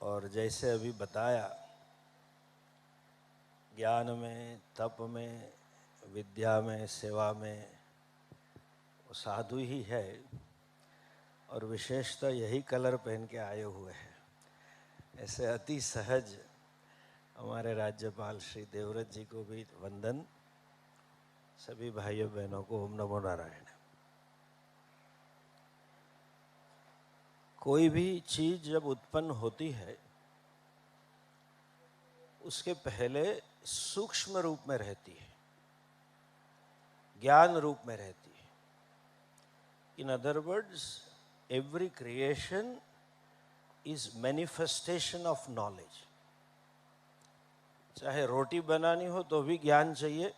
और जैसे अभी बताया, ज्ञान में, तप में, विद्या में, सेवा में वो साधु ही है और विशेषतः यही कलर पहन के आए हुए हैं। ऐसे अति सहज हमारे राज्यपाल श्री देवव्रत जी को भी वंदन। सभी भाइयों बहनों को ओम नमो नारायण। कोई भी चीज जब उत्पन्न होती है उसके पहले सूक्ष्म रूप में रहती है, ज्ञान रूप में रहती है। In other words, every creation is manifestation of knowledge. चाहे रोटी बनानी हो तो भी ज्ञान चाहिए,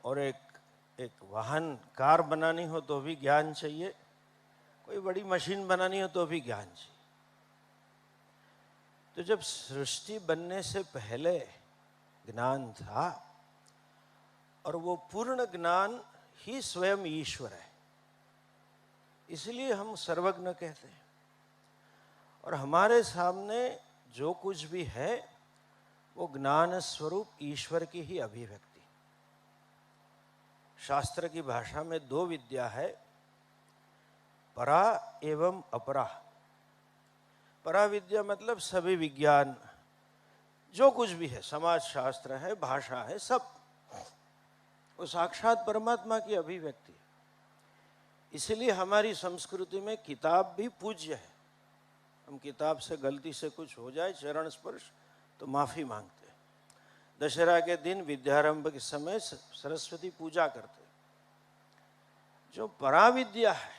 और एक वाहन कार बनानी हो तो भी ज्ञान चाहिए, कोई बड़ी मशीन बनानी हो तो भी ज्ञान चाहिए। तो जब सृष्टि बनने से पहले ज्ञान था, और वो पूर्ण ज्ञान ही स्वयं ईश्वर है, इसलिए हम सर्वज्ञ कहते हैं। और हमारे सामने जो कुछ भी है वो ज्ञान स्वरूप ईश्वर की ही अभिव्यक्ति। शास्त्र की भाषा में दो विद्या है, परा एवं अपरा। परा विद्या मतलब सभी विज्ञान, जो कुछ भी है, समाज शास्त्र है, भाषा है, सब वो साक्षात परमात्मा की अभिव्यक्ति है। इसलिए हमारी संस्कृति में किताब भी पूज्य है। हम किताब से गलती से कुछ हो जाए, चरण स्पर्श, तो माफी मांगते हैं। दशहरा के दिन विद्यारंभ के समय सरस्वती पूजा करते हैं। जो पराविद्या है,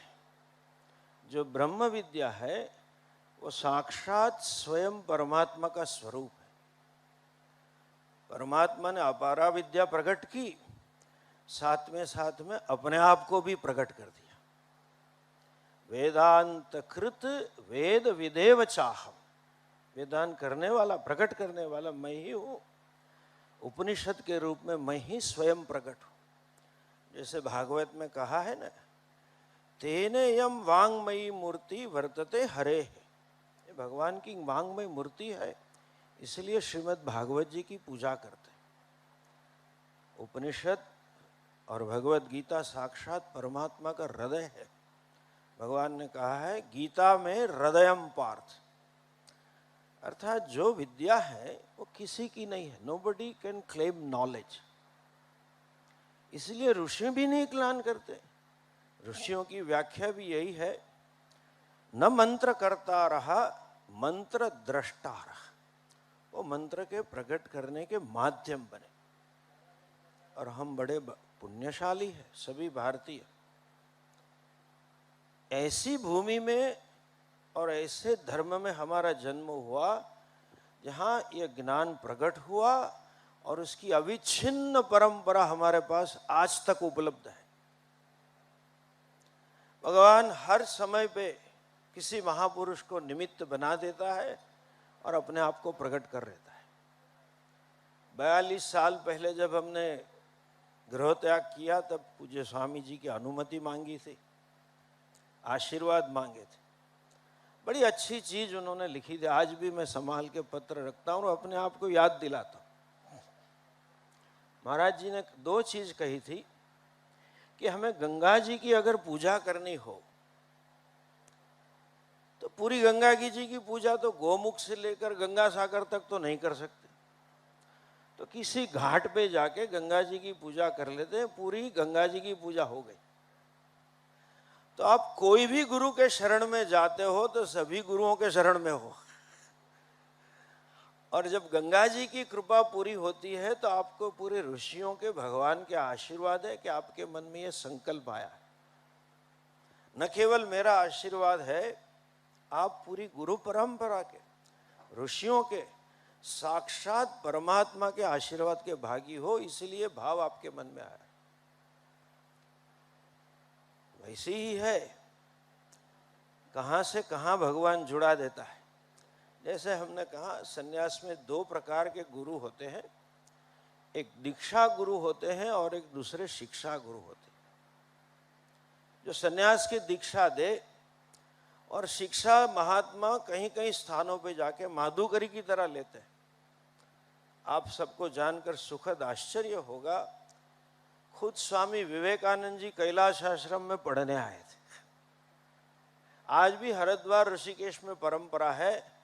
जो ब्रह्म विद्या है, वो साक्षात स्वयं परमात्मा का स्वरूप है। परमात्मा ने अपारा विद्या प्रकट की, साथ में अपने आप को भी प्रकट कर दिया। वेदांत कृत वेद विदेव चाहम। वेदांत करने वाला, प्रकट करने वाला मैं ही हूं। उपनिषद के रूप में मैं ही स्वयं प्रकट हूं। जैसे भागवत में कहा है ना, तेने यम वांगमयी मूर्ति वर्तते हरे है। ये भगवान की वांगमयी मूर्ति है, इसलिए श्रीमद् भागवत जी की पूजा करते हैं। उपनिषद और भगवत गीता साक्षात परमात्मा का हृदय है। भगवान ने कहा है गीता में हृदयम पार्थ, अर्थात जो विद्या है वो किसी की नहीं है। Nobody can claim knowledge. इसलिए ऋषि भी नहीं क्लान करते। ऋषियों की व्याख्या भी यही है, न मंत्र करता रहा, मंत्र दृष्टा रहा। वो मंत्र के प्रकट करने के माध्यम बने। और हम बड़े पुण्यशाली हैं सभी भारतीय। ऐसी भूमि में और ऐसे धर्म में हमारा जन्म हुआ जहाँ ये ज्ञान प्रकट हुआ, और उसकी अविच्छिन्न परंपरा हमारे पास आज तक उपलब्ध है। भगवान हर समय पे किसी महापुरुष को निमित्त बना देता है और अपने आप को प्रकट कर देता है। 42 साल पहले जब हमने गृह त्याग किया, तब पूज्य स्वामी जी की अनुमति मांगी थी, आशीर्वाद मांगे थे। बड़ी अच्छी चीज उन्होंने लिखी थी, आज भी मैं संभाल के पत्र रखता हूँ और अपने आप को याद दिलाता हूँ। महाराज जी ने दो चीज कही थी कि हमें गंगा जी की अगर पूजा करनी हो तो पूरी गंगा जी की पूजा तो गोमुख से लेकर गंगा सागर तक तो नहीं कर सकते, तो किसी घाट पे जाके गंगा जी की पूजा कर लेते हैं, पूरी गंगा जी की पूजा हो गई। तो आप कोई भी गुरु के शरण में जाते हो तो सभी गुरुओं के शरण में हो। और जब गंगा जी की कृपा पूरी होती है तो आपको पूरे ऋषियों के, भगवान के आशीर्वाद है कि आपके मन में ये संकल्प आया है। न केवल मेरा आशीर्वाद है, आप पूरी गुरु परंपरा के, ऋषियों के, साक्षात परमात्मा के आशीर्वाद के भागी हो, इसलिए भाव आपके मन में आया। वैसे ही है, कहां से कहां भगवान जुड़ा देता है। जैसे हमने कहा, सन्यास में दो प्रकार के गुरु होते हैं, एक दीक्षा गुरु होते हैं और एक दूसरे शिक्षा गुरु होते हैं। जो सन्यास की दीक्षा दे और शिक्षा महात्मा कहीं कहीं स्थानों पे जाके माधुकरी की तरह लेते हैं। आप सबको जानकर सुखद आश्चर्य होगा, खुद स्वामी विवेकानंद जी कैलाश आश्रम में पढ़ने आए थे। आज भी हरिद्वार ऋषिकेश में परंपरा है,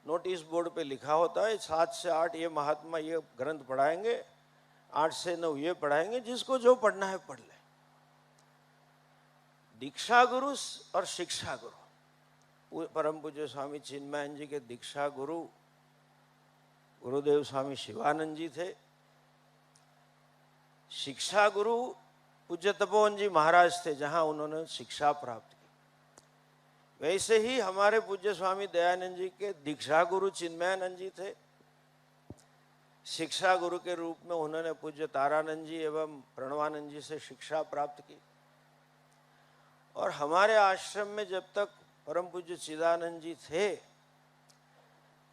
नोटिस बोर्ड पे लिखा होता है 7 से 8 ये महात्मा ये ग्रंथ पढ़ाएंगे, 8 से 9 ये पढ़ाएंगे, जिसको जो पढ़ना है पढ़ ले। दीक्षा गुरु और शिक्षा गुरु, परम पूज्य स्वामी चिन्मयानंद जी के दीक्षा गुरु गुरुदेव स्वामी शिवानंद जी थे। शिक्षा गुरु पूज्य तपोवन जी महाराज थे, जहां उन्होंने शिक्षा प्राप्त की। वैसे ही हमारे पूज्य स्वामी दयानंद जी के दीक्षा गुरु चिन्मयानंद जी थे। शिक्षा गुरु के रूप में उन्होंने पूज्य तारानंद जी एवं प्रणवानंद जी से शिक्षा प्राप्त की। और हमारे आश्रम में जब तक परम पूज्य चिदानंद जी थे,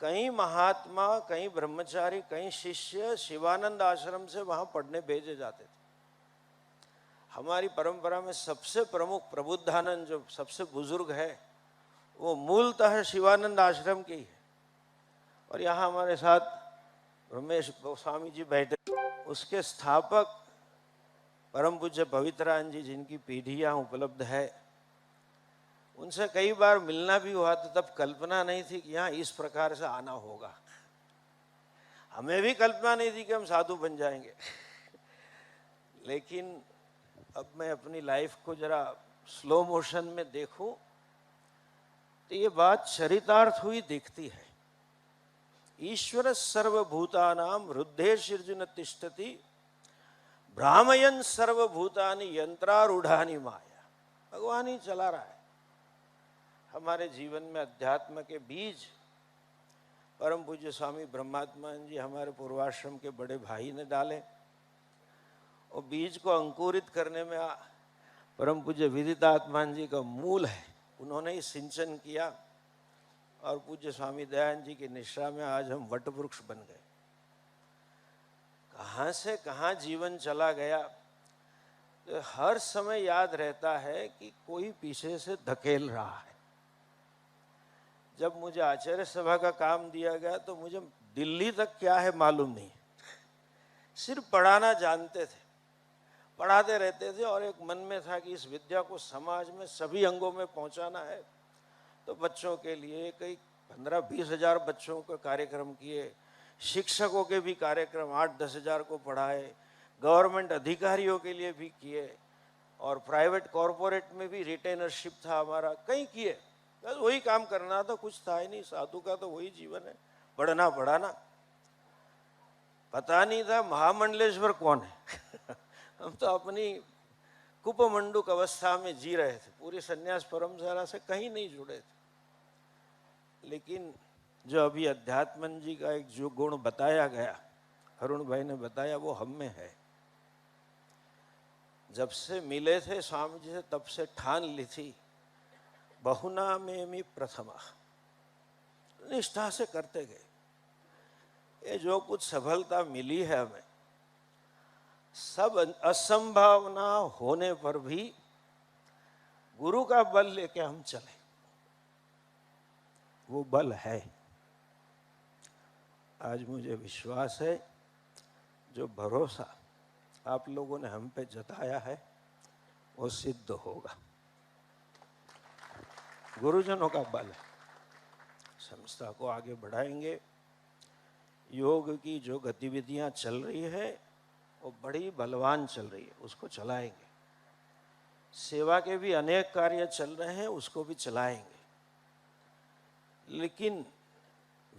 कई महात्मा, कई ब्रह्मचारी, कई शिष्य शिवानंद आश्रम से वहां पढ़ने भेजे जाते थे। हमारी परंपरा में सबसे प्रमुख प्रबुद्धानंद जो सबसे बुजुर्ग है, वो मूलतः शिवानंद आश्रम के ही है। और यहाँ हमारे साथ रमेश गोस्वामी जी बैठे, उसके स्थापक परम पूज्य पवित्रानंद जी, जिनकी पीढ़ियाँ उपलब्ध है, उनसे कई बार मिलना भी हुआ, तो तब कल्पना नहीं थी कि यहाँ इस प्रकार से आना होगा। हमें भी कल्पना नहीं थी कि हम साधु बन जाएंगे। लेकिन अब मैं अपनी लाइफ को जरा स्लो मोशन में देखूं तो ये बात चरितार्थ हुई दिखती है। ईश्वर सर्वभूतानां हृदयेर्जुन तिष्ठति भ्रामयन् सर्वभूतानि यंत्रारूढ़ानि माया। भगवान ही चला रहा है। हमारे जीवन में अध्यात्म के बीज परम पूज्य स्वामी ब्रह्मात्मान जी, हमारे पूर्वाश्रम के बड़े भाई ने डाले। और बीज को अंकुरित करने में परम पूज्य विदितात्मान जी का मूल है, उन्होंने ही सिंचन किया। और पूज्य स्वामी दयानंद जी की निष्ठा में आज हम वट वृक्ष बन गए। कहाँ से कहाँ जीवन चला गया, तो हर समय याद रहता है कि कोई पीछे से धकेल रहा है। जब मुझे आचार्य सभा का काम दिया गया तो मुझे दिल्ली तक क्या है मालूम नहीं, सिर्फ पढ़ाना जानते थे, पढ़ाते रहते थे। और एक मन में था कि इस विद्या को समाज में सभी अंगों में पहुंचाना है। तो बच्चों के लिए कई 15-20 हजार बच्चों के कार्यक्रम किए, शिक्षकों के भी कार्यक्रम 8-10 हजार को पढ़ाए, गवर्नमेंट अधिकारियों के लिए भी किए, और प्राइवेट कॉरपोरेट में भी रिटेनरशिप था हमारा, कई किए। बस वही काम करना था, कुछ था ही नहीं। साधु का तो वही जीवन है, पढ़ना पढ़ाना। पता नहीं था महामंडलेश्वर कौन है। हम तो अपनी कुपमंडूक अवस्था में जी रहे थे, पूरी संन्यास परंपरा से कहीं नहीं जुड़े थे। लेकिन जो अभी अध्यात्मन जी का एक जो गुण बताया गया, अरुण भाई ने बताया, वो हम में है। जब से मिले थे स्वामी जी से, तब से ठान ली थी, बहुना में प्रथमा, निष्ठा से करते गए। ये जो कुछ सफलता मिली है हमें, सब असंभावना होने पर भी गुरु का बल लेके हम चले, वो बल है। आज मुझे विश्वास है, जो भरोसा आप लोगों ने हम पे जताया है वो सिद्ध होगा। गुरुजनों का बल है, संस्था को आगे बढ़ाएंगे। योग की जो गतिविधियां चल रही है वो बड़ी बलवान चल रही है, उसको चलाएंगे। सेवा के भी अनेक कार्य चल रहे हैं, उसको भी चलाएंगे। लेकिन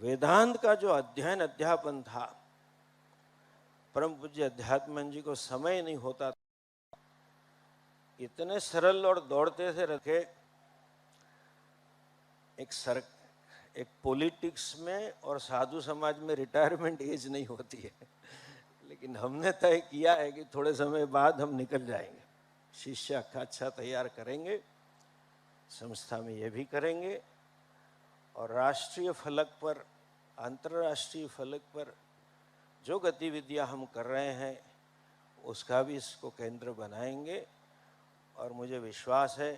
वेदांत का जो अध्ययन अध्यापन था, परम पूज्य अध्यात्मन जी को समय नहीं होता, इतने सरल और दौड़ते थे रखे। एक पॉलिटिक्स में और साधु समाज में रिटायरमेंट एज नहीं होती है, लेकिन हमने तय किया है कि थोड़े समय बाद हम निकल जाएंगे। शिष्य अच्छा तैयार करेंगे, संस्था में ये भी करेंगे, और राष्ट्रीय फलक पर, अंतर्राष्ट्रीय फलक पर जो गतिविधियां हम कर रहे हैं उसका भी इसको केंद्र बनाएंगे। और मुझे विश्वास है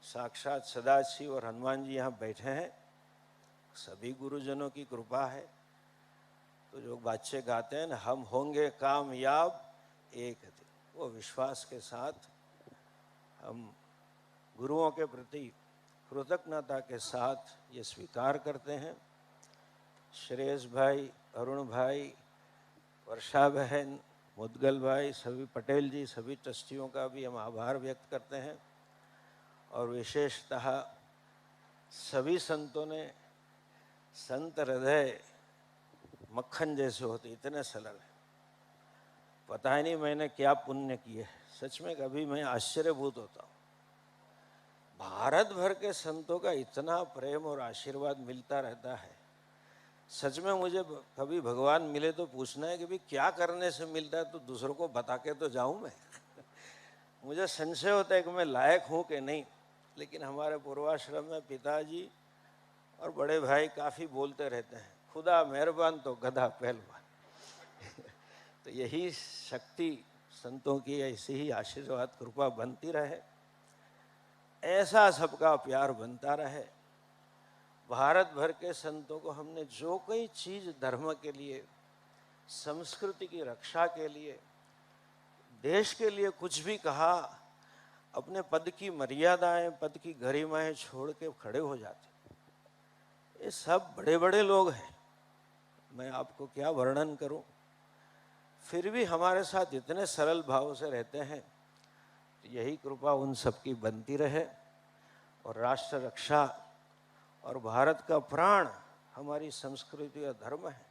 साक्षात सदाशिव और हनुमान जी यहाँ बैठे हैं, सभी गुरुजनों की कृपा है। तो जो बच्चे गाते हैं ना, हम होंगे कामयाब एक दिन, वो विश्वास के साथ हम गुरुओं के प्रति कृतज्ञता के साथ ये स्वीकार करते हैं। श्रेयस भाई, अरुण भाई, वर्षा बहन, मुदगल भाई, सभी पटेल जी, सभी ट्रस्टियों का भी हम आभार व्यक्त करते हैं। और विशेषतः सभी संतों ने, संत हृदय मक्खन जैसे होते, इतने सरल है, पता ही नहीं मैंने क्या पुण्य किए। सच में कभी मैं आश्चर्यभूत होता हूँ, भारत भर के संतों का इतना प्रेम और आशीर्वाद मिलता रहता है। सच में मुझे कभी भगवान मिले तो पूछना है कि भाई क्या करने से मिलता है, तो दूसरों को बता के तो जाऊं मैं। मुझे संशय होता है कि मैं लायक हूं कि नहीं, लेकिन हमारे पूर्वाश्रम में पिताजी और बड़े भाई काफ़ी बोलते रहते हैं, खुदा मेहरबान तो गधा पहलवान। तो यही शक्ति संतों की, ऐसी ही आशीर्वाद कृपा बनती रहे, ऐसा सबका प्यार बनता रहे। भारत भर के संतों को हमने जो कोई चीज़ धर्म के लिए, संस्कृति की रक्षा के लिए, देश के लिए कुछ भी कहा, अपने पद की मर्यादाएं, पद की गरिमाएं छोड़ के खड़े हो जाते। ये सब बड़े बड़े लोग हैं, मैं आपको क्या वर्णन करूं, फिर भी हमारे साथ इतने सरल भाव से रहते हैं। तो यही कृपा उन सबकी बनती रहे और राष्ट्र रक्षा और भारत का प्राण हमारी संस्कृति और धर्म है,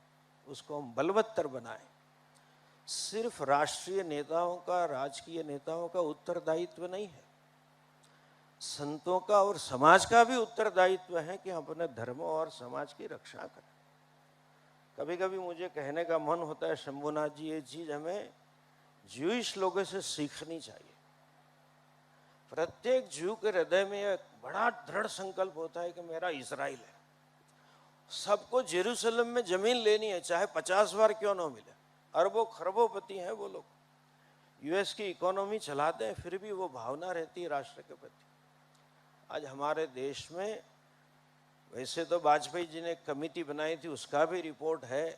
उसको हम बलवत्तर बनाएं। सिर्फ राष्ट्रीय नेताओं का, राजकीय नेताओं का उत्तरदायित्व नहीं है, संतों का और समाज का भी उत्तरदायित्व है कि हम अपने धर्म और समाज की रक्षा करें। कभी कभी मुझे कहने का मन होता है, शंभुनाथ जी, ये चीज हमें ज्यूइश लोगों से सीखनी चाहिए। प्रत्येक ज्यू के हृदय में एक बड़ा दृढ़ संकल्प होता है कि मेरा इजराइल है, सबको जेरूसलम में जमीन लेनी है, चाहे 50 बार क्यों ना मिले। अरबों खरबोपति हैं वो लोग, यूएस की इकोनॉमी चलाते हैं, फिर भी वो भावना रहती है राष्ट्र के प्रति। आज हमारे देश में, वैसे तो वाजपेयी जी ने एक कमेटी बनाई थी, उसका भी रिपोर्ट है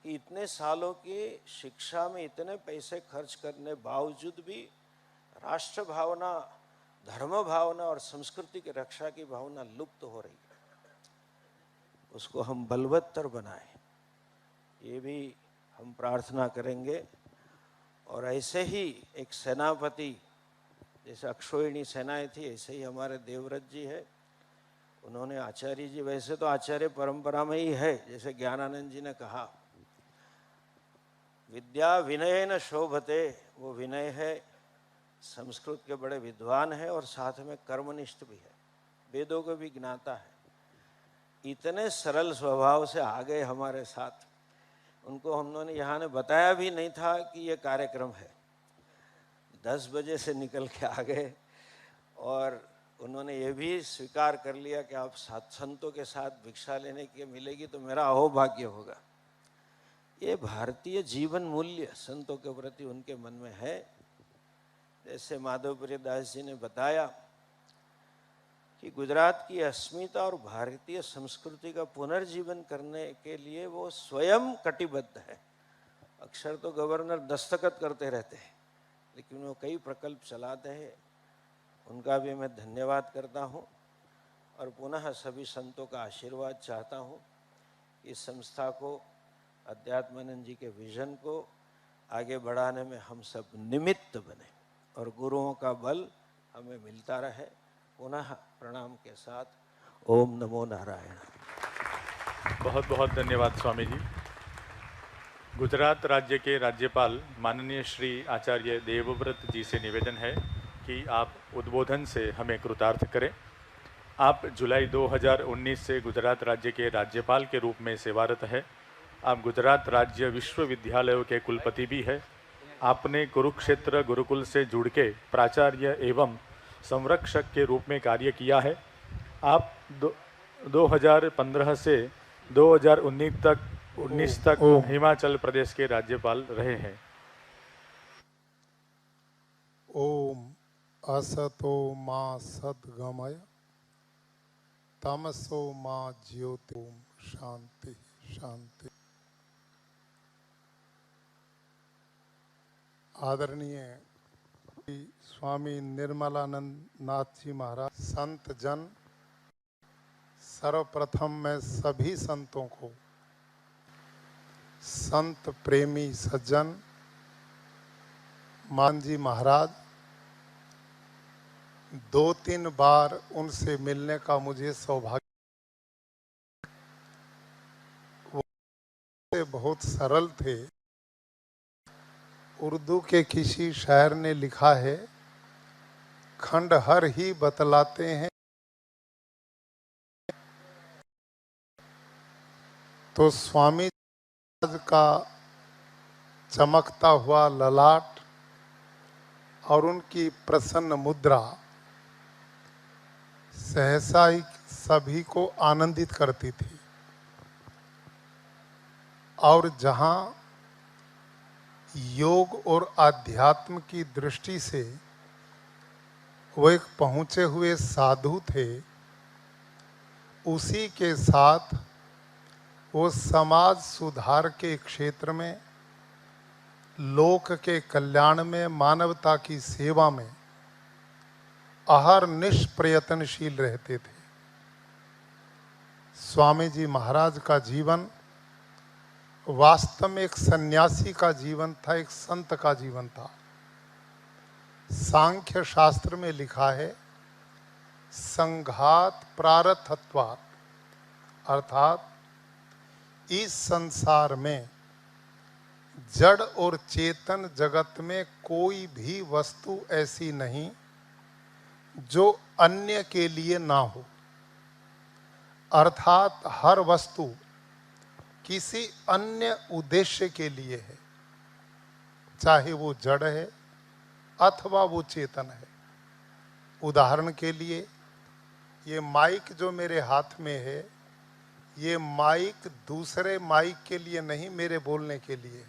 कि इतने सालों की शिक्षा में इतने पैसे खर्च करने बावजूद भी राष्ट्र भावना, धर्म भावना और संस्कृति की रक्षा की भावना लुप्त हो रही है। उसको हम बलवत्तर बनाएं, ये भी हम प्रार्थना करेंगे। और ऐसे ही एक सेनापति, जैसे अक्षोहिणी सेनाएं थी, ऐसे ही हमारे देवव्रत जी है, उन्होंने आचार्य जी, वैसे तो आचार्य परंपरा में ही है, जैसे ज्ञानानंद जी ने कहा, विद्या विनय न शोभते, वो विनय है, संस्कृत के बड़े विद्वान है और साथ में कर्मनिष्ठ भी है, वेदों को भी ज्ञाता है। इतने सरल स्वभाव से आ गए हमारे साथ, उनको हमने यहाँ ने बताया भी नहीं था कि ये कार्यक्रम है। 10 बजे से निकल के आ गए और उन्होंने ये भी स्वीकार कर लिया कि आप संतों के साथ भिक्षा लेने के मिलेगी तो मेरा अहोभाग्य होगा। ये भारतीय जीवन मूल्य संतों के प्रति उनके मन में है। जैसे माधवप्रिय दास जी ने बताया कि गुजरात की अस्मिता और भारतीय संस्कृति का पुनर्जीवन करने के लिए वो स्वयं कटिबद्ध है। अक्सर तो गवर्नर दस्तखत करते रहते हैं, लेकिन वो कई प्रकल्प चलाते हैं, उनका भी मैं धन्यवाद करता हूँ। और पुनः सभी संतों का आशीर्वाद चाहता हूँ। इस संस्था को, अध्यात्मानंद जी के विजन को आगे बढ़ाने में हम सब निमित्त बने और गुरुओं का बल हमें मिलता रहे। पुनः प्रणाम के साथ ओम नमो नारायण। बहुत बहुत धन्यवाद स्वामी जी। गुजरात राज्य के राज्यपाल माननीय श्री आचार्य देवव्रत जी से निवेदन है कि आप उद्बोधन से हमें कृतार्थ करें। आप जुलाई 2019 से गुजरात राज्य के राज्यपाल के रूप में सेवारत है। आप गुजरात राज्य विश्वविद्यालयों के कुलपति भी है। आपने कुरुक्षेत्र गुरुकुल से जुड़ के प्राचार्य एवं संरक्षक के रूप में कार्य किया है। आप 2015 से 2019 तक हिमाचल प्रदेश के राज्यपाल रहे हैं। ओम असतो मा सद्गमय तमसो मा ज्योति शांति शांति। आदरणीय स्वामी निर्मलानंद नाथ जी महाराज, संत जन, सर्वप्रथम मैं सभी संतों को, संत प्रेमी सज्जन मान जी महाराज, 2-3 बार उनसे मिलने का मुझे सौभाग्य। वो बहुत सरल थे। उर्दू के किसी शायर ने लिखा है, खंडहर ही बतलाते हैं तो स्वामी का चमकता हुआ ललाट और उनकी प्रसन्न मुद्रा सहसा ही सभी को आनंदित करती थी। और जहाँ योग और आध्यात्म की दृष्टि से वो एक पहुँचे हुए साधु थे, उसी के साथ वो समाज सुधार के क्षेत्र में, लोक के कल्याण में, मानवता की सेवा में अहरनिश प्रयत्नशील रहते थे। स्वामी जी महाराज का जीवन वास्तव में एक सन्यासी का जीवन था, एक संत का जीवन था। सांख्य शास्त्र में लिखा है, संघात प्रारब्धत्वात्, अर्थात इस संसार में जड़ और चेतन जगत में कोई भी वस्तु ऐसी नहीं जो अन्य के लिए ना हो। अर्थात हर वस्तु किसी अन्य उद्देश्य के लिए है, चाहे वो जड़ है अथवा वो चेतन है। उदाहरण के लिए, ये माइक जो मेरे हाथ में है, ये माइक दूसरे माइक के लिए नहीं, मेरे बोलने के लिए।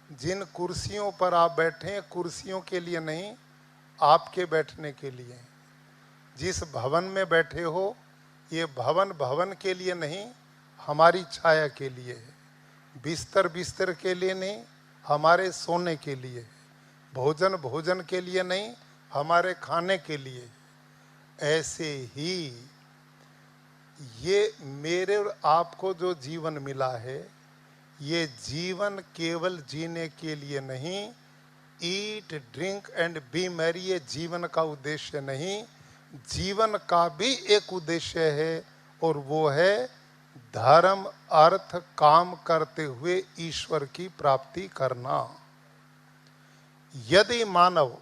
जिन कुर्सियों पर आप बैठे हैं, कुर्सियों के लिए नहीं, आपके बैठने के लिए। जिस भवन में बैठे हो, ये भवन भवन के लिए नहीं, हमारी छाया के लिए है। बिस्तर बिस्तर के लिए नहीं, हमारे सोने के लिए। भोजन भोजन के लिए नहीं, हमारे खाने के लिए। ऐसे ही ये मेरे और आपको जो जीवन मिला है, ये जीवन केवल जीने के लिए नहीं, eat drink and B Mary, ये जीवन का उद्देश्य नहीं। जीवन का भी एक उद्देश्य है, और वो है धर्म अर्थ काम करते हुए ईश्वर की प्राप्ति करना। यदि मानव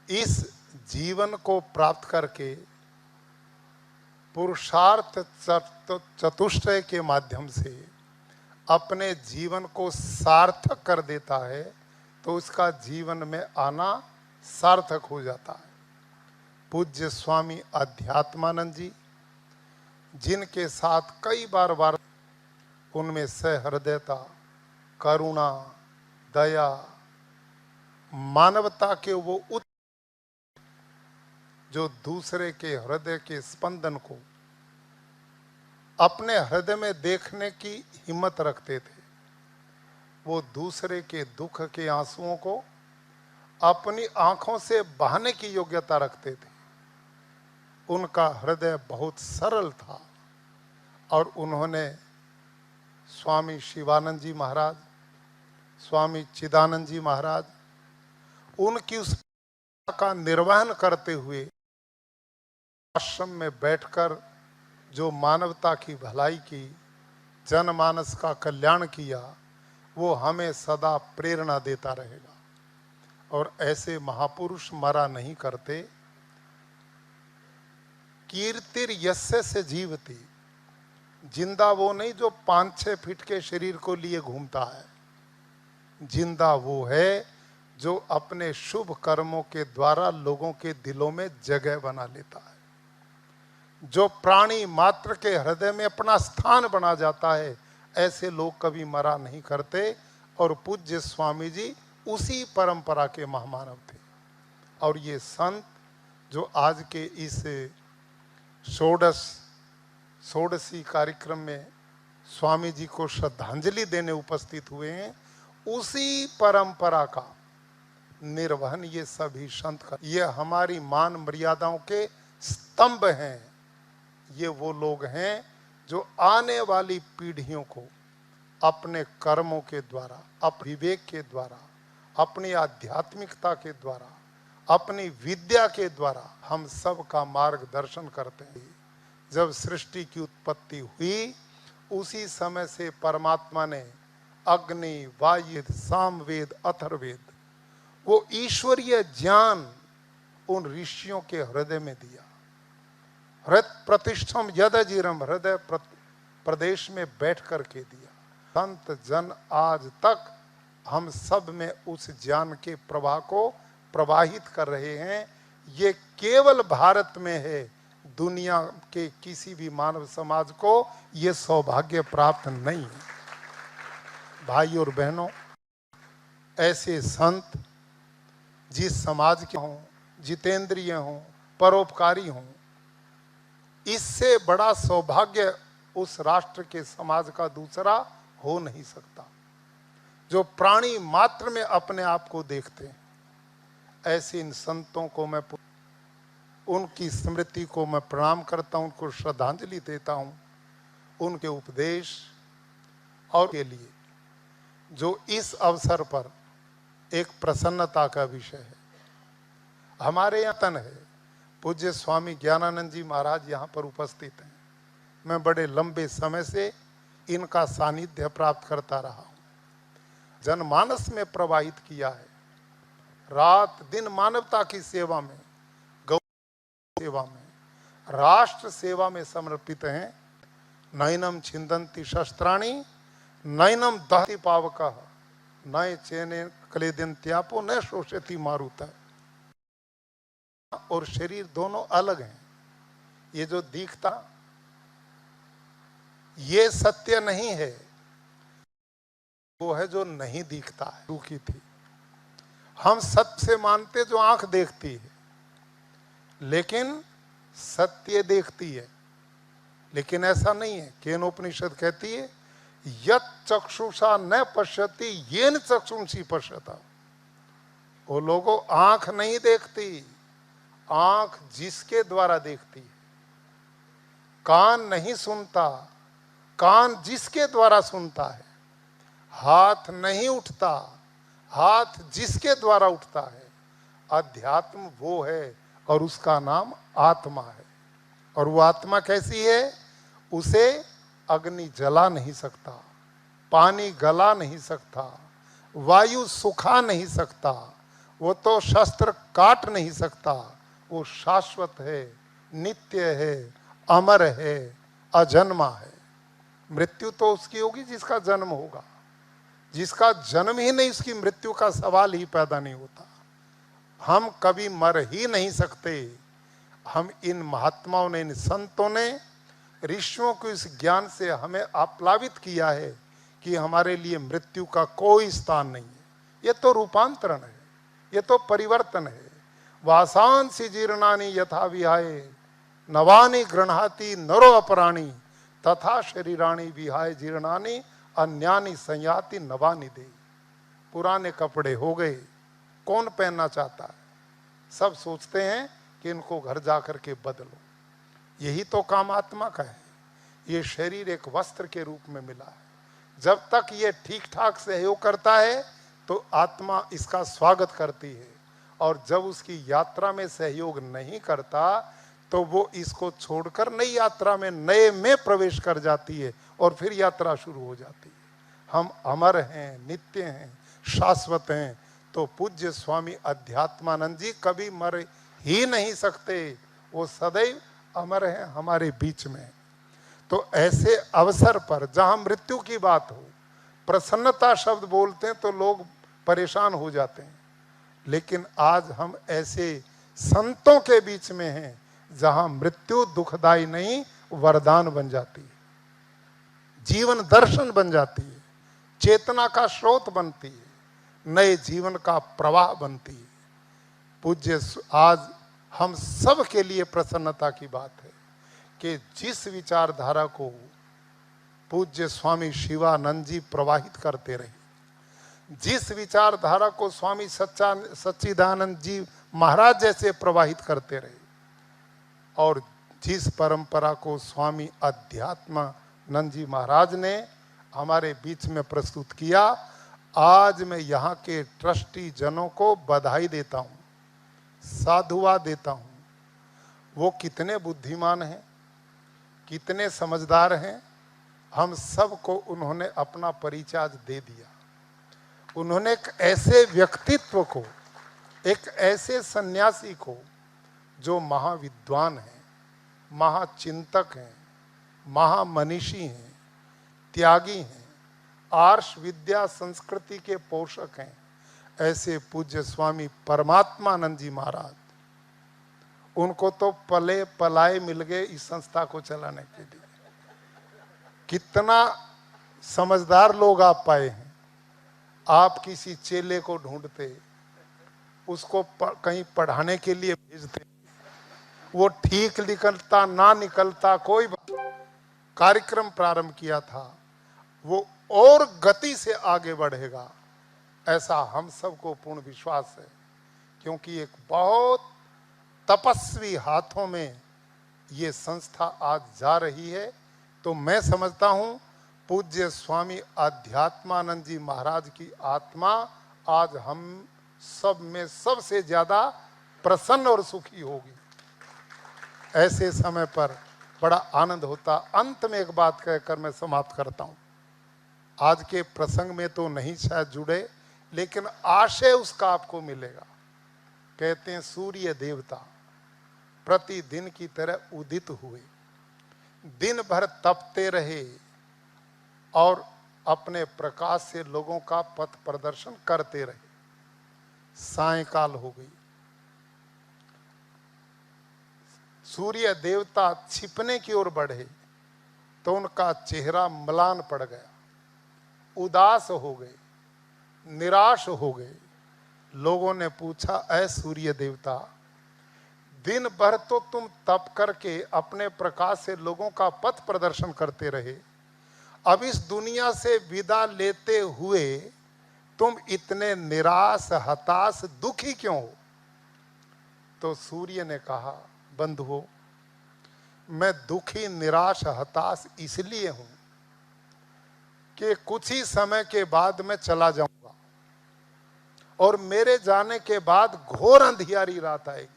इस जीवन को प्राप्त करके पुरुषार्थ चतुष्टय के माध्यम से अपने जीवन को सार्थक कर देता है, तो उसका जीवन में आना सार्थक हो जाता है। पूज्य स्वामी अध्यात्मानंद जी, जिनके साथ कई बार उनमें सहृदयता, करुणा, दया, मानवता के वो जो दूसरे के हृदय के स्पंदन को अपने हृदय में देखने की हिम्मत रखते थे। वो दूसरे के दुख के आंसुओं को अपनी आंखों से बहाने की योग्यता रखते थे। उनका हृदय बहुत सरल था, और उन्होंने स्वामी शिवानंद जी महाराज, स्वामी चिदानंद जी महाराज, उनकी उस का निर्वहन करते हुए आश्रम में बैठकर जो मानवता की भलाई की, जनमानस का कल्याण किया, वो हमें सदा प्रेरणा देता रहेगा। और ऐसे महापुरुष मरा नहीं करते। कीर्तिर यस्य से जीवती, जिंदा वो नहीं जो 5-6 फीट के शरीर को लिए घूमता है। जिंदा वो है जो अपने शुभ कर्मों के द्वारा लोगों के दिलों में जगह बना लेता है, जो प्राणी मात्र के हृदय में अपना स्थान बना जाता है। ऐसे लोग कभी मरा नहीं करते, और पूज्य स्वामी जी उसी परंपरा के महामानव थे। और ये संत जो आज के इस षोडशी कार्यक्रम में स्वामी जी को श्रद्धांजलि देने उपस्थित हुए हैं, उसी परंपरा का निर्वहन ये सभी संत का, ये हमारी मान मर्यादाओं के स्तंभ हैं। ये वो लोग हैं जो आने वाली पीढ़ियों को अपने कर्मों के द्वारा, अपने विवेक के द्वारा, अपनी आध्यात्मिकता के द्वारा, अपनी विद्या के द्वारा हम सब का मार्गदर्शन करते हैं। जब सृष्टि की उत्पत्ति हुई उसी समय से परमात्मा ने अग्नि, वायु, सामवेद, अथर्ववेद, वो ईश्वरीय ज्ञान उन ऋषियों के हृदय में दिया। हृदय प्रतिष्ठम यदजीरम, हृदय प्रदेश में बैठ कर के दिया। संत जन आज तक हम सब में उस ज्ञान के प्रवाह को प्रवाहित कर रहे हैं। ये केवल भारत में है, दुनिया के किसी भी मानव समाज को ये सौभाग्य प्राप्त नहीं है। भाई और बहनों, ऐसे संत जिस समाज के हों, जितेंद्रिय हों, परोपकारी हों, इससे बड़ा सौभाग्य उस राष्ट्र के समाज का दूसरा हो नहीं सकता। जो प्राणी मात्र में अपने आप को देखते हैं, ऐसे इन संतों को मैं, उनकी स्मृति को मैं प्रणाम करता हूं, उनको श्रद्धांजलि देता हूं। उनके उपदेश और के लिए जो इस अवसर पर एक प्रसन्नता का विषय है। हमारे यहाँ तन है, पूज्य स्वामी ज्ञानानंद जी महाराज यहाँ पर उपस्थित हैं। मैं बड़े लंबे समय से इनका सानिध्य प्राप्त करता रहा हूँ। जनमानस में प्रवाहित किया है, रात दिन मानवता की सेवा में, गौ सेवा में, राष्ट्र सेवा में समर्पित हैं। नैनम छिंदंती शस्त्राणि नैनम दहति पावकः नए चेने क्लेदन्त्यापो न शोषयति मारुतः। और शरीर दोनों अलग हैं। ये जो दिखता ये सत्य नहीं है, वो है जो नहीं दिखता है। दुखी थी, हम सत्य से मानते जो आंख देखती है, लेकिन सत्य देखती है। लेकिन ऐसा नहीं है। केनोपनिषद कहती है यत् चक्षुषा न पश्यति येन चक्षुंसी पश्यता। वो लोगों आंख नहीं देखती, आंख जिसके द्वारा देखती है। कान नहीं सुनता, कान जिसके द्वारा सुनता है। हाथ नहीं उठता, हाथ जिसके द्वारा उठता है। अध्यात्म वो है और उसका नाम आत्मा है। और वो आत्मा कैसी है? उसे अग्नि जला नहीं सकता, पानी गला नहीं सकता, वायु सुखा नहीं सकता, वो तो शस्त्र काट नहीं सकता। वो शाश्वत है, नित्य है, अमर है, अजन्मा है। मृत्यु तो उसकी होगी जिसका जन्म होगा, जिसका जन्म ही नहीं उसकी मृत्यु का सवाल ही पैदा नहीं होता। हम कभी मर ही नहीं सकते। हम इन महात्माओं ने, इन संतों ने, ऋषियों को इस ज्ञान से हमें आप्लावित किया है कि हमारे लिए मृत्यु का कोई स्थान नहीं है। ये तो रूपांतरण है, ये तो परिवर्तन है। वासांसि जीर्णानि यथा विहाय नवानि गृह्णाति नरो अपराणि तथा शरीराणि विहाय जीर्णानि अन्यानि संयाति नवानि दे। पुराने कपड़े हो गए, कौन पहनना चाहता है? सब सोचते हैं कि इनको घर जाकर के बदलो। यही तो काम आत्मा का है। ये शरीर एक वस्त्र के रूप में मिला है। जब तक ये ठीक ठाक सहयोग करता है तो आत्मा इसका स्वागत करती है, और जब उसकी यात्रा में सहयोग नहीं करता तो वो इसको छोड़कर नई यात्रा में, नए में प्रवेश कर जाती है और फिर यात्रा शुरू हो जाती है। हम अमर हैं, नित्य हैं, शाश्वत हैं। तो पूज्य स्वामी अध्यात्मानंद जी कभी मर ही नहीं सकते। वो सदैव अमर हैं, हमारे बीच में। तो ऐसे अवसर पर जहां मृत्यु की बात हो, प्रसन्नता शब्द बोलते हैं तो लोग परेशान हो जाते हैं। लेकिन आज हम ऐसे संतों के बीच में हैं जहां मृत्यु दुखदाई नहीं, वरदान बन जाती है, जीवन दर्शन बन जाती है, चेतना का स्रोत बनती है, नए जीवन का प्रवाह बनती है। पूज्य आज हम सब के लिए प्रसन्नता की बात है कि जिस विचारधारा को पूज्य स्वामी शिवानंद जी प्रवाहित करते रहे, जिस विचारधारा को स्वामी सच्चिदानंद जी महाराज जैसे प्रवाहित करते रहे, और जिस परंपरा को स्वामी अध्यात्मानंद जी महाराज ने हमारे बीच में प्रस्तुत किया, आज मैं यहाँ के ट्रस्टी जनों को बधाई देता हूँ, साधुवाद देता हूँ। वो कितने बुद्धिमान हैं, कितने समझदार हैं, हम सबको उन्होंने अपना परिचय आज दे दिया। उन्होंने एक ऐसे व्यक्तित्व को, एक ऐसे सन्यासी को जो महाविद्वान हैं, महाचिंतक हैं, महामनीषी हैं, त्यागी हैं, आर्ष विद्या संस्कृति के पोषक हैं, ऐसे पूज्य स्वामी परमात्मानंद जी महाराज, उनको तो पले पलाए मिल गए इस संस्था को चलाने के लिए। कितना समझदार लोग आप पाए हैं। आप किसी चेले को ढूंढते, उसको कहीं पढ़ाने के लिए भेजते, वो ठीक निकलता ना निकलता कोई बात, कार्यक्रम प्रारंभ किया था, वो और गति से आगे बढ़ेगा, ऐसा हम सबको पूर्ण विश्वास है। क्योंकि एक बहुत तपस्वी हाथों में ये संस्था आज जा रही है। तो मैं समझता हूँ पूज्य स्वामी अध्यात्मानंद जी महाराज की आत्मा आज हम सब में सबसे ज्यादा प्रसन्न और सुखी होगी। ऐसे समय पर बड़ा आनंद होता। अंत में एक बात कहकर मैं समाप्त करता हूँ। आज के प्रसंग में तो नहीं शायद जुड़े, लेकिन आशय उसका आपको मिलेगा। कहते हैं सूर्य देवता प्रतिदिन की तरह उदित हुए, दिन भर तपते रहे और अपने प्रकाश से लोगों का पथ प्रदर्शन करते रहे। सायंकाल हो गई, सूर्य देवता छिपने की ओर बढ़े तो उनका चेहरा म्लान पड़ गया, उदास हो गए, निराश हो गए। लोगों ने पूछा, ऐ सूर्य देवता, दिन भर तो तुम तप करके अपने प्रकाश से लोगों का पथ प्रदर्शन करते रहे, अब इस दुनिया से विदा लेते हुए तुम इतने निराश, हताश, दुखी क्यों हो? तो सूर्य ने कहा, बंधुओं, मैं दुखी, निराश, हताश इसलिए हूं कि कुछ ही समय के बाद मैं चला जाऊंगा और मेरे जाने के बाद घोर अंधियारी रात आएगी।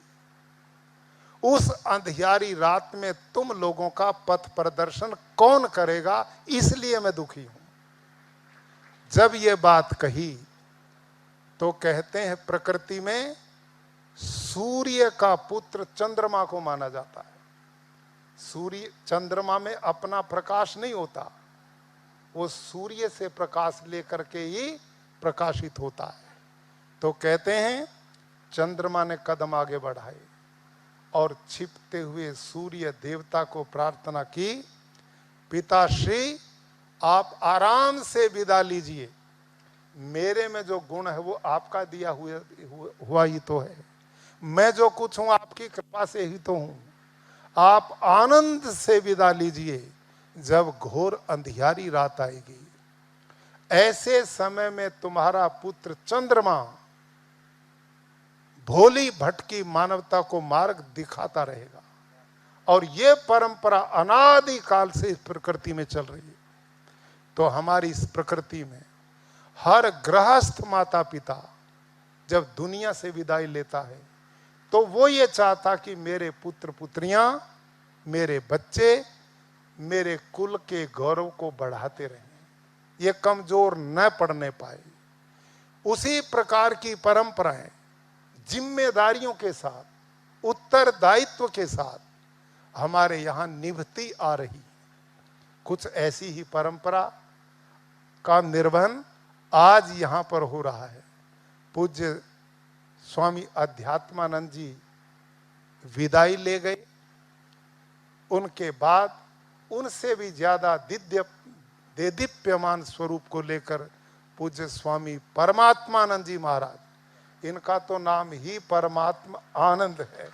उस अंधियारी रात में तुम लोगों का पथ प्रदर्शन कौन करेगा, इसलिए मैं दुखी हूं। जब ये बात कही तो कहते हैं प्रकृति में सूर्य का पुत्र चंद्रमा को माना जाता है। सूर्य, चंद्रमा में अपना प्रकाश नहीं होता, वो सूर्य से प्रकाश लेकर के ही प्रकाशित होता है। तो कहते हैं चंद्रमा ने कदम आगे बढ़ाए और छिपते हुए सूर्य देवता को प्रार्थना की, पिताश्री आप आराम से विदा लीजिए, मेरे में जो गुण है वो आपका दिया हुआ ही तो है, मैं जो कुछ हूं आपकी कृपा से ही तो हूं, आप आनंद से विदा लीजिए, जब घोर अंधियारी रात आएगी। ऐसे समय में तुम्हारा पुत्र चंद्रमा भोली भटकी मानवता को मार्ग दिखाता रहेगा। और ये परंपरा अनादि काल से इस प्रकृति में चल रही है। तो हमारी इस प्रकृति में हर गृहस्थ माता पिता जब दुनिया से विदाई लेता है तो वो ये चाहता कि मेरे पुत्र पुत्रियां, मेरे बच्चे मेरे कुल के गौरव को बढ़ाते रहें, ये कमजोर न पड़ने पाए। उसी प्रकार की परंपराएं जिम्मेदारियों के साथ, उत्तरदायित्व के साथ हमारे यहाँ निभती आ रही। कुछ ऐसी ही परंपरा का निर्वहन आज यहाँ पर हो रहा है। पूज्य स्वामी अध्यात्मानंद जी विदाई ले गए, उनके बाद उनसे भी ज्यादा देदीप्यमान स्वरूप को लेकर पूज्य स्वामी परमात्मानंद जी महाराज, इनका तो नाम ही परमात्मा आनंद है,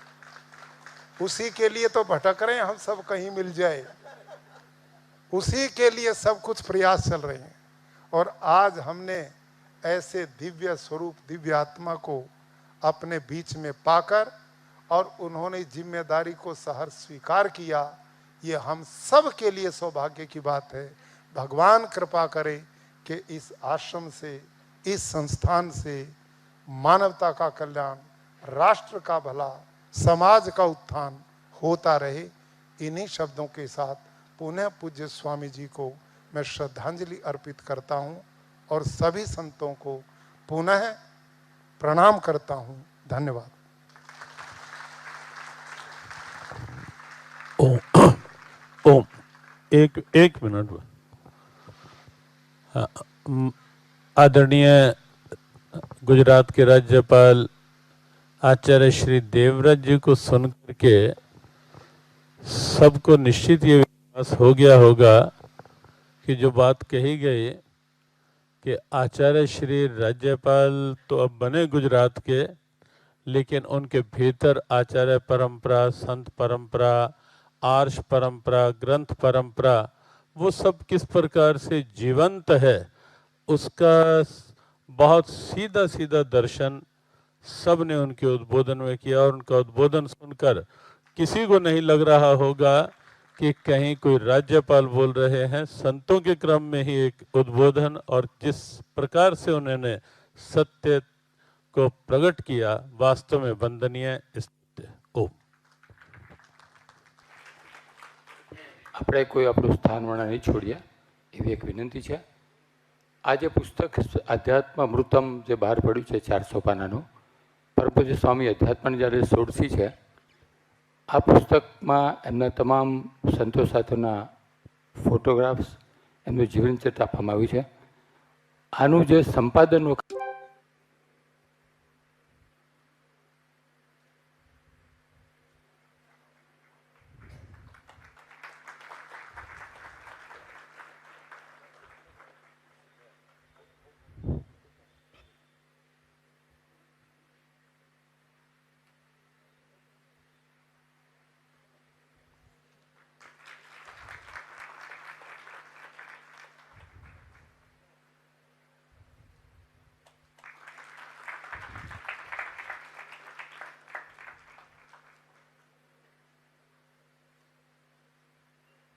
उसी के लिए तो भटक रहे हैं हम सब, कहीं मिल जाए, उसी के लिए सब कुछ प्रयास चल रहे हैं। और आज हमने ऐसे दिव्य स्वरूप दिव्य आत्मा को अपने बीच में पाकर और उन्होंने जिम्मेदारी को सहर्ष स्वीकार किया, ये हम सब के लिए सौभाग्य की बात है। भगवान कृपा करे कि इस आश्रम से, इस संस्थान से मानवता का कल्याण, राष्ट्र का भला, समाज का उत्थान होता रहे। इन्हीं शब्दों के साथ पुनः पूज्य स्वामी जी को मैं श्रद्धांजलि अर्पित करता हूँ और सभी संतों को पुनः प्रणाम करता हूँ। धन्यवाद। ओम एक मिनट। आदरणीय गुजरात के राज्यपाल आचार्य श्री देवव्रत जी को सुनकर के सबको निश्चित ये विश्वास हो गया होगा कि जो बात कही गई कि आचार्य श्री राज्यपाल तो अब बने गुजरात के, लेकिन उनके भीतर आचार्य परंपरा, संत परंपरा, आर्ष परंपरा, ग्रंथ परंपरा, वो सब किस प्रकार से जीवंत है, उसका बहुत सीधा सीधा दर्शन सब ने उनके उद्बोधन में किया। और उनका उद्बोधन सुनकर किसी को नहीं लग रहा होगा कि कहीं कोई राज्यपाल बोल रहे हैं। संतों के क्रम में ही एक उद्बोधन, और जिस प्रकार से उन्होंने सत्य को प्रकट किया, वास्तव में वंदनीय स्तुत्य। ओम। આપણે કોઈ આપણું સ્થાનવર્ણા નહીં છોડીએ એવી એક વિનંતી છે। આ જે પુસ્તક અધ્યાત્મામૃતમ જે બહાર પડ્યું છે 400 પાનાનું, પરમ પૂજ્ય સ્વામી અધ્યાત્માની જ્યારે સોળસી છે, આ પુસ્તકમાં એમના તમામ સંતો સાથેના ફોટોગ્રાફ્સ, એમનું જીવનચરિત્ર આપવામાં આવ્યું છે। આનું જે સંપાદન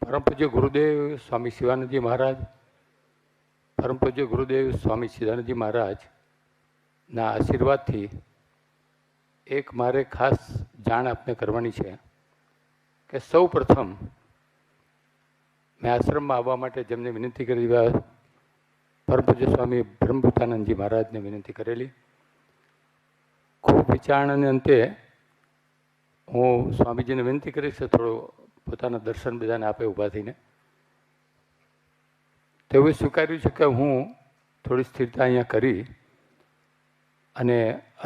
परम पूज्य गुरुदेव स्वामी शिवानंद जी महाराज, परम पूज्य गुरुदेव स्वामी सिद्धानंद जी महाराज ना आशीर्वाद थी एक मारे खास जाण आपने करवानी है कि सौ प्रथम मैं आश्रम में आववा माटे जेमने विनंती करी, परम पूज्य स्वामी ब्रह्मभूतानंद जी महाराज ने विनंती करेली। खूब विचारणाने अंते हूँ स्वामीजी ने विनंती करीश थोड़ो પોતાના દર્શન બધાને આપે ઊભા થઈને। તેઓએ સ્વીકાર્યું છે કે હું થોડી સ્થિરતા અહીંયા કરી અને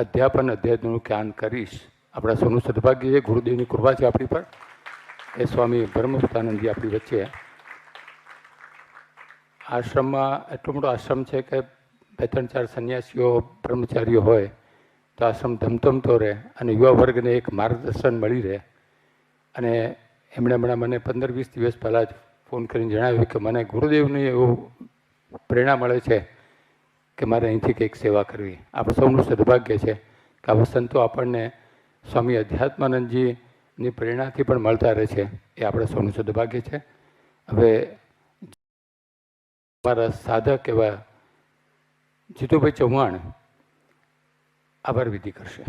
અધ્યાપન અધ્યાત્મનું જ્ઞાન કરીશ। આપણા સૌનું સદભાગ્ય છે, ગુરુદેવની કૃપા છે આપણી પર, એ સ્વામી બ્રહ્મભૂતાનંદજી આપણી વચ્ચે। આશ્રમમાં એટલો મોટો આશ્રમ છે કે 2-3-4 સંન્યાસીઓ બ્રહ્મચારીઓ હોય તો આશ્રમ ધમધમતો રહે અને યુવા વર્ગને એક માર્ગદર્શન મળી રહે। અને એમણે હમણાં મને 15-20 દિવસ પહેલાં જ ફોન કરીને જણાવ્યું કે મને ગુરુદેવની એવું પ્રેરણા મળે છે કે મારે અહીંથી કંઈક સેવા કરવી। આપણે સૌનું સદભાગ્ય છે કે આવા સંતો આપણને સ્વામી અધ્યાત્માનંદજીની પ્રેરણાથી પણ મળતા રહે છે, એ આપણે સૌનું સદભાગ્ય છે। હવે મારા સાધક એવા જીતુભાઈ ચૌહાણ આભાર વિધિ કરશે।